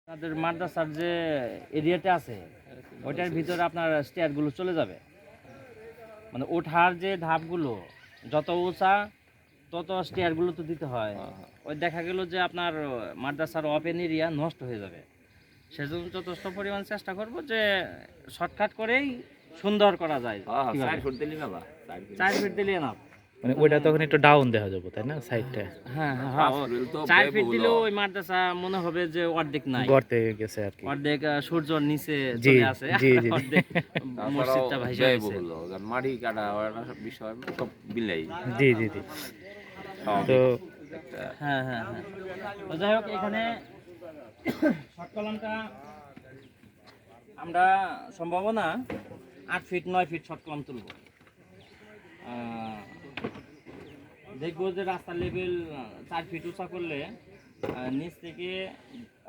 আপনাদের মাদ্রাসার যে এরিয়াটা আছে ওইটার ভিতরে আপনার স্টেয়ারগুলো চলে যাবে, মানে ওঠার যে ধাপগুলো যত উঁচা তত স্টেয়ারগুলো তো দিতে হয়। ওই দেখা গেল যে আপনার মাদ্রাসার ওপেন এরিয়া নষ্ট হয়ে যাবে, সেজন্য যথেষ্ট পরিমাণ চেষ্টা করব যে শর্টকাট করেই সুন্দর করা যায়। 4 ফুট দিলে না, মানে ওইটা তখন একটু ডাউন দেখা যাবে, তাই না? সাইডটা হ্যাঁ হ্যাঁ 4 ফিট দিলেও ওই মাদ্রাসা মনে হবে যে অর্ধেক নাই, গর্তে গেছে আর কি, অর্ধেক সূর্যর নিচে জি চলে আসে, জি জি অর্ধেক মসজিদটা ভাইসা গেছে। মাটি কাটা বিষয় সব বিলাই। জি জি জি। তো হ্যাঁ হ্যাঁ হ্যাঁ, তো যাই হোক এখানে শর্ট কলামটা আমরা সম্ভাবনা 8 ফিট 9 ফিট শর্ট কলাম তুলব। দেখবো যে রাস্তার লেভেল 4 ফিট উঁচা করলে নিচ থেকে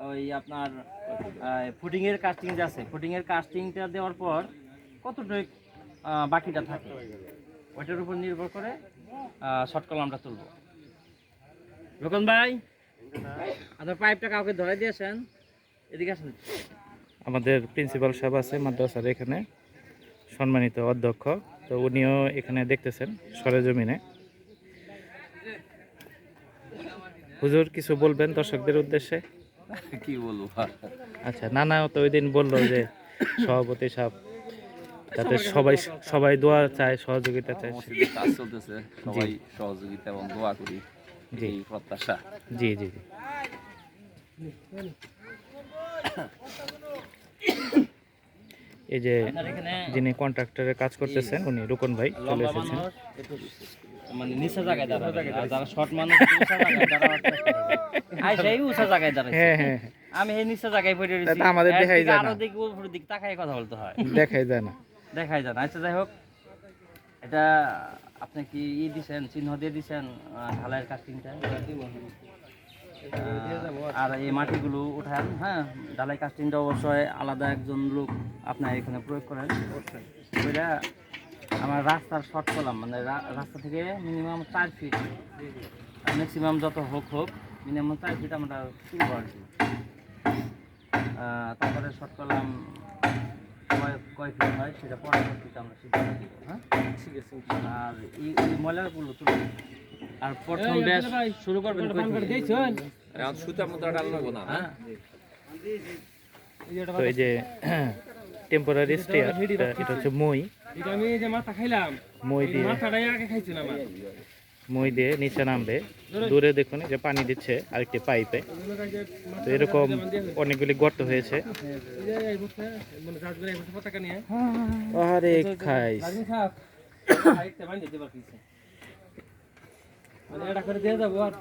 ওই আপনার ফুটিংয়ের কাস্টিং যে আছে, ফুটিংয়ের কাস্টিংটা দেওয়ার পর কতটুকু বাকিটা থাকে ওইটার উপর নির্ভর করে শর্ট কলামটা তুলব। রোকন ভাই, আপনার পাইপটা কাউকে ধরে দিয়েছেন? এদিকে আসেন। আমাদের প্রিন্সিপাল সাহেব আছে মাদ্রাসার এখানে, সম্মানিত অধ্যক্ষ, তো উনিও এখানে দেখতেছেন সরেজমিনে। হুজুর কিছু বলবেন দর্শকদের উদ্দেশ্যে? কি বলবো? আচ্ছা, নানা তো ওই দিন বললো যে সভাপতি সাহেব যাতে সবাই দোয়া চায়, সহযোগিতা চায়, কাজ চলতেছে, সবাই সহযোগিতা এবং দোয়া করি, জি এই প্রত্যাশা। জি জি জি। এই যে যিনি কন্ট্রাক্টরের কাজ করতেছেন উনি রুকন ভাই চলে এসেছেন। মানে নিচে জায়গায় দাঁড়াবে, আর যারা শর্ট মানুষ উঁচা জায়গায় দাঁড়াবার চেষ্টা করবে। সেই উঁচা জায়গায় দাঁড়াইছে, হ্যাঁ হ্যাঁ, আমি এই নিচে জায়গায় পড়ে রয়েছি, তা আমাদের দেখাই যায় না, আরো দিকে উপরের দিকে তাকায় কথা বলতে হয়, দেখাই যায় না, দেখাই যায় না। আচ্ছা যাই হোক, এটা আপনি কি দিছেন, চিহ্ন দিয়ে দিছেন ঢালাইয়ের কাস্টিংটা? আর এই মাটিগুলো উঠান, হ্যাঁ ঢালাই কাস্টিংটা অবশ্যই আলাদা একজন লোক আপনার এখানে প্রয়োগ করেন। ওইটা আমার রাস্তার শর্ট করলাম, মানে রাস্তা থেকে মিনিমাম 4 ফিট, ম্যাক্সিমাম যত হোক মিনিমাম 4 ফিট আমরা তুলব আর কি। তারপরে শর্ট করলাম কয় ফিট হয় সেটা পরবর্তীতে আমরা সিদ্ধান্ত দিব। হ্যাঁ ঠিক আছে। আর এই ময়লাগুলো তুলব, আর প্রথম ব্যাচ শুরু করবেন সুতার মতো ডালবো না। হ্যাঁ, তো এই যে টেম্পোরারি স্টেয়ার, এটা হচ্ছে মই, এটা আমি যে মাথা খাইলাম, মই দিয়ে মাথাটাই আগে খাইছি না আমার। মই দিয়ে নিচে নামবে, দূরে দেখুন এই যে পানি দিচ্ছে আরেকটি পাইপে। তো এরকম অনেকগুলি গর্ত হয়েছে। পতাকা নিয়ে আরে খাইস, এটা করে দিয়ে যাবো। আর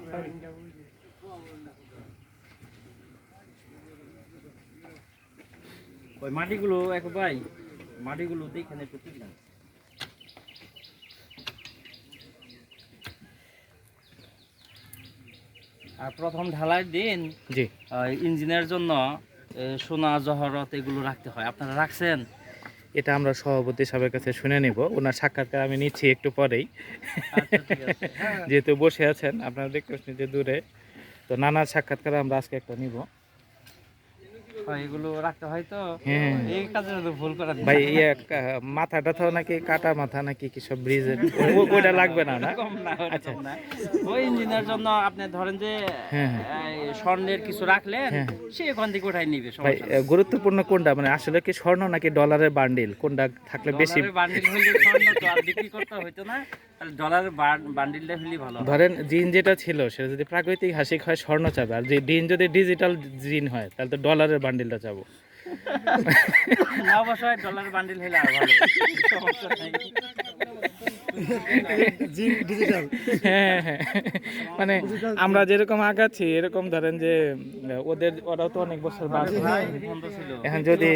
ওই মাটিগুলো এক ভাই, মাটিগুলো এখানে একটু তুললাম। আর প্রথম ঢালাইয়ের দিন জি ইঞ্জিনের জন্য সোনা জহরত এগুলো রাখতে হয়, আপনারা রাখছেন? এটা আমরা সভাপতি সাহেবের কাছে শুনে নিব, ওনার সাক্ষাৎকার আমি নিচ্ছি একটু পরেই। আচ্ছা, ঠিক আছে। যেহেতু বসে আছেন আপনারা দেখতে পাচ্ছেন যে দূরে, তো নানার সাক্ষাৎকার আমরা আজকে একটা নিব। এগুলো রাখতে হয় তো, হ্যাঁ এই কাজে ভুল করা ভাই, মাথাটা তো নাকি কাটা মাথা নাকি কি সব ব্রিজের, ওইটা লাগবে না না? আচ্ছা, ওই ইঞ্জিনের জন্য আপনি ধরেন যে হ্যাঁ স্বর্ণের কিছু রাখলেন, সে ওখান থেকে উঠাই নিবে। ভাই গুরুত্বপূর্ণ কোনটা, মানে আসলে কি স্বর্ণ নাকি ডলারের বান্ডিল, কোনটা থাকলে বেশি? বান্ডিল হইলে স্বর্ণ তো আর বিক্রি করতে হইতো না, তাহলে ডলারের বান্ডিলটা হইলে ভালো। ধরেন জিন যেটা ছিল সেটা যদি প্রাকৃতিক হাসিক হয় স্বর্ণ চাবে, আর যে জিন যদি ডিজিটাল জিন হয় তাহলে তো ডলারের বান্ডিলটা চাবো। না অবশ্যই ডলারের বান্ডিল হইলে আর ভালো, সমস্যা নাই। হ্যাঁ হ্যাঁ, মানে আমরা যেরকম আগাচ্ছি এরকম ধরেন যে ওরাও তো অনেক বছর বাঁচবে, এখন যদি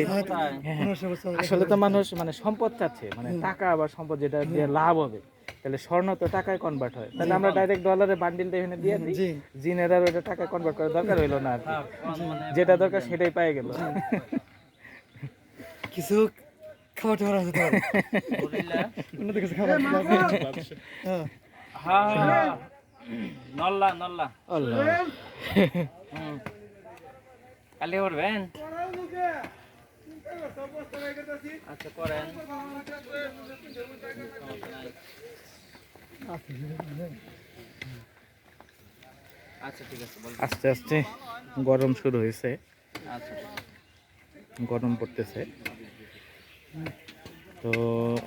আসলে তো মানুষ মানে সম্পদ চাচ্ছে, মানে টাকা আবার সম্পদ যেটা দিয়ে লাভ হবে, তাহলে স্বর্ণ তো টাকায় কনভার্ট হয়, তাহলে আমরা ডাইরেক্ট ডলারে বান্ডিলটা এখানে দিয়ে দিই, জিনের আর ওইটা টাকায় কনভার্ট করার দরকার হইলো না আর কি, যেটা দরকার সেটাই পাই গেল। কিছু খাবার টাবার আছে তো? অন্যদের কাছে খাবার হ্যাঁ নল্লা নল্লা আল্লাহ। কালি করবেন? আচ্ছা করেন। আচ্ছা ঠিক আছে বলুন। আস্তে আস্তে গরম শুরু হয়েছে, আচ্ছা গরম পড়তেছে। তো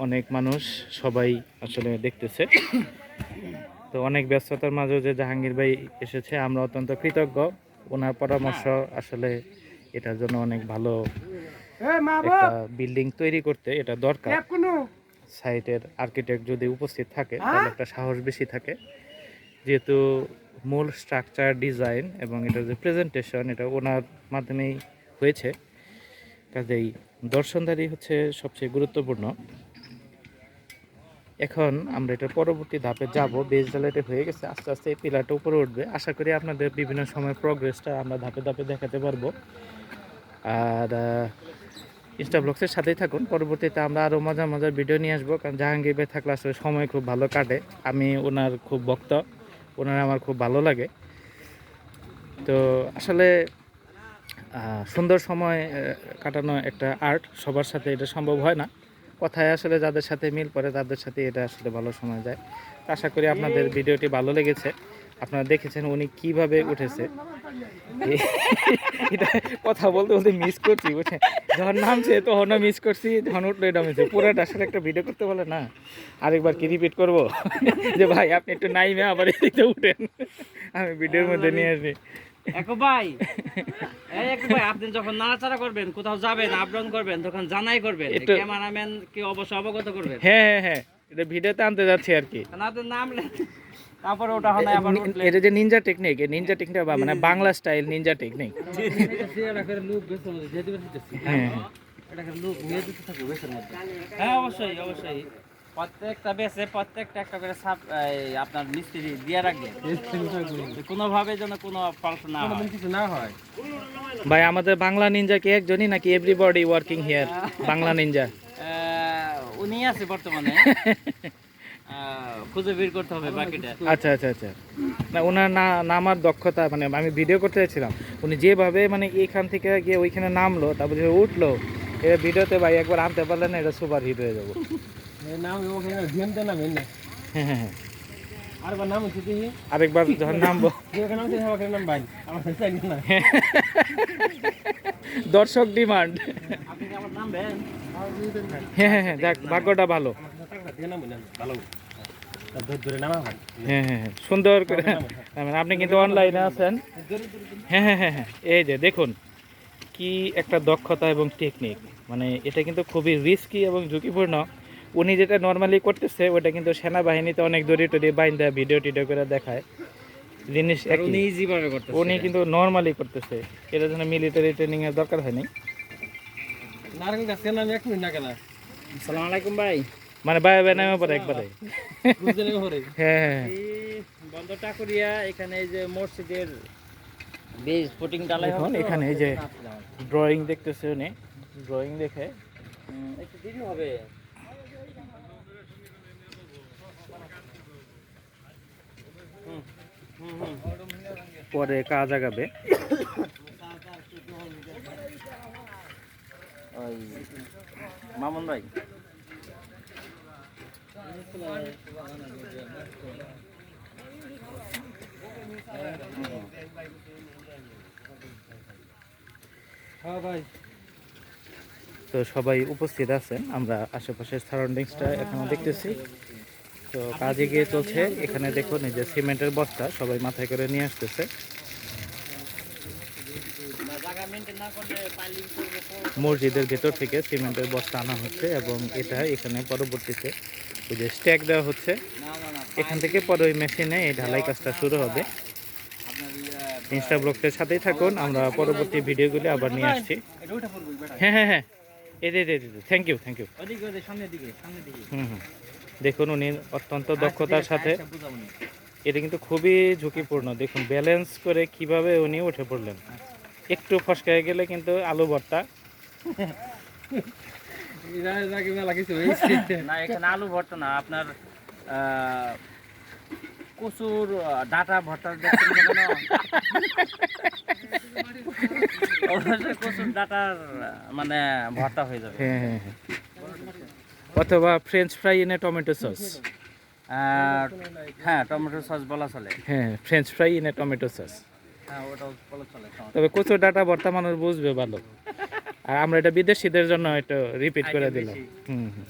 অনেক মানুষ সবাই আসলে দেখতেছে। তো অনেক ব্যস্ততার মাঝেও যে জাহাঙ্গীর ভাই এসেছে, আমরা অত্যন্ত কৃতজ্ঞ। ওনার পরামর্শ আসলে এটার জন্য অনেক ভালো একটা বিল্ডিং তৈরি করতে এটা দরকার। সাইটের আর্কিটেক্ট যদি উপস্থিত থাকে তাহলে একটা সাহস বেশি থাকে, যেহেতু মূল স্ট্রাকচার ডিজাইন এবং এটার যে প্রেজেন্টেশন এটা ওনার মাধ্যমেই হয়েছে, কাজেই দর্শনদারি হচ্ছে সবচেয়ে গুরুত্বপূর্ণ। এখন আমরা এটা পরবর্তী ধাপে যাব, বেস ঢালাইটা হয়ে গেছে, আস্তে আস্তে এই পিলারটা উপরে উঠবে। আশা করি আপনাদের বিভিন্ন সময় প্রোগ্রেসটা আমরা ধাপে ধাপে দেখাতে পারবো। আর ইনস্টা ব্লগসের সাথেই থাকুন, পরবর্তীতে আমরা আরও মজার মজার ভিডিও নিয়ে আসবো, কারণ জাহাঙ্গীর ভাই থাকলে আসলে সময় খুব ভালো কাটে। আমি ওনার খুব ভক্ত, ওনার আমার খুব ভালো লাগে। তো আসলে সুন্দর সময় কাটানো একটা আর্ট, সবার সাথে এটা সম্ভব হয় না। কথায় আসলে যাদের সাথে মিল পড়ে তাদের সাথে এটা আসলে ভালো সময় যায়। তো আশা করি আপনাদের ভিডিওটি ভালো লেগেছে। আপনারা দেখেছেন উনি কিভাবে উঠেছে। এটা কথা বলতে বলতে মিস করছি, বুঝছেন? যখন নামছে তখনও মিস করছি, যখন উঠলো এটা মিস। পুরোটা আসলে একটা ভিডিও করতে বলে না, আরেকবার কি রিপিট করব যে ভাই আপনি একটু নাইমে আবার এদিকে উঠেন, আমি ভিডিওর মধ্যে নিয়ে আসি। একো ভাই, এই একো ভাই, আপনি যখন নাড়াচাড়া করবেন, কোথাও যাবেন, আপ ডাউন করবেন, তখন জানাই করবেন, ক্যামেরাম্যান কে অবশ্যই অবগত করবেন। হ্যাঁ হ্যাঁ হ্যাঁ, এটা ভিডিওতে আনতে যাচ্ছি আর কি। না তো নামলে তারপরে ওটা হয় না, আবার উঠলে এটা যে নিনজা টেকনিক, এই নিনজা টেকনিক মানে বাংলা স্টাইল নিনজা টেকনিক। হ্যাঁ হ্যাঁ অবশ্যই অবশ্যই, প্রত্যেকটা বেসে প্রত্যেকটা একটা করে সাপ আপনার মিস্ত্রি দিয়ে রাখবেন, কোনোভাবে যেন কোনো ফল্ট না হয়। ভাই, আমাদের বাংলা নিনজা কি একজনই নাকি everybody working here Bangla Ninja? উনি আছে বর্তমানে, খুঁজে বের করতে হবে বাকিটা। আচ্ছা আচ্ছা আচ্ছা, না ওনার নামার দক্ষতা, মানে আমি ভিডিও করতে চাইছিলাম, উনি যেভাবে মানে এখান থেকে গিয়ে ওইখানে নামলো, তারপর যে উঠলো, এটা ভিডিওতে ভাই একবার আনতে পারলে না, এটা সুপার হিট হয়ে যাবো। হ্যাঁ হ্যাঁ হ্যাঁ, আরেকবার যখন নামবো দর্শক ডিমান্ড। হ্যাঁ হ্যাঁ হ্যাঁ, যাক ভাগ্যটা ভালো। হ্যাঁ হ্যাঁ হ্যাঁ, সুন্দর করে আপনি কিন্তু অনলাইনে আছেন। হ্যাঁ হ্যাঁ হ্যাঁ হ্যাঁ, এই যে দেখুন কি একটা দক্ষতা এবং টেকনিক, মানে এটা কিন্তু খুবই রিস্কি এবং ঝুঁকিপূর্ণ। উনি যেটা নর্মালি করতেছে ওটা কিন্তু সেনাবাহিনীতে অনেক দড়ি টড়ি বাইন্দা ভিডিও টিডিও করে দেখায়, জিনিস উনি কিন্তু নর্মালি করতেছে, এটার জন্য মিলিটারি ট্রেনিং এর দরকার হয়নি। আসসালামু আলাইকুম ভাই, মানে বাই বাই নামে পরে একবারে। হ্যাঁ বন্ধটা করিয়া এখানে এই যে মসজিদের বেজ ফুটিং ডালাই এখন এখানে এই যে ড্রয়িং দেখতেছে উনি, ড্রয়িং দেখে একটু দেরি হবে। পরে কাজ আগাবে। ওই মামুন ভাই, তো সবাই উপস্থিত আছেন, আমরা আশেপাশের সারাউন্ডিংসটা এখনো দেখতেছি। তো কাজ এগিয়ে চলছে। এখানে দেখুন এই যে সিমেন্টের বস্তা সবাই মাথায় করে নিয়ে আসতেছে। মসজিদের ভেতর থেকে সিমেন্টের বস্তা আনা হচ্ছে এবং এটা এখানে পরবর্তীতে ওই যে স্ট্যাক দেওয়া হচ্ছে, এখান থেকে পরে ওই মেশিনে এই ঢালাই কাজটা শুরু হবে। ইনস্টা ব্লগসের সাথেই থাকুন, আমরা পরবর্তী ভিডিওগুলি আবার নিয়ে আসছি। হ্যাঁ হ্যাঁ হ্যাঁ, থ্যাংক ইউ থ্যাংক ইউ। হুম, দেখুন উনি অত্যন্ত দক্ষতার সাথে, এটা কিন্তু খুবই ঝুঁকিপূর্ণ। দেখুন ব্যালেন্স করে কিভাবে উনি উঠে পড়লেন, একটু ফসকায় গেলে কিন্তু আলু ভর্তা। না এখানে আলু ভর্তা না, আপনার কচুর ডাটা ভর্তা দেখছেন কখনো? অবশ্যই কচুর ডাটার মানে ভর্তা হয়ে যাবে। হ্যাঁ হ্যাঁ হ্যাঁ। অথবা French fry in a tomato sauce. হ্যাঁ, টমেটো সস বলা চলে। হ্যাঁ, French fry in a tomato sauce. হ্যাঁ, ওটাও বলা চলে। তবে কচুর ডাটা ভর্তা মানুষ বুঝবে ভালো। আর আমরা এটা বিদেশিদের জন্য একটু রিপিট করে দিলাম। হুম হুম।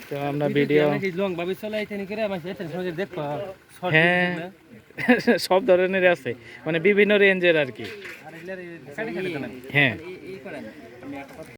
তো আমরা ভিডিও হ্যাঁ সব ধরনের আছে, মানে বিভিন্ন রেঞ্জের আর কি। হ্যাঁ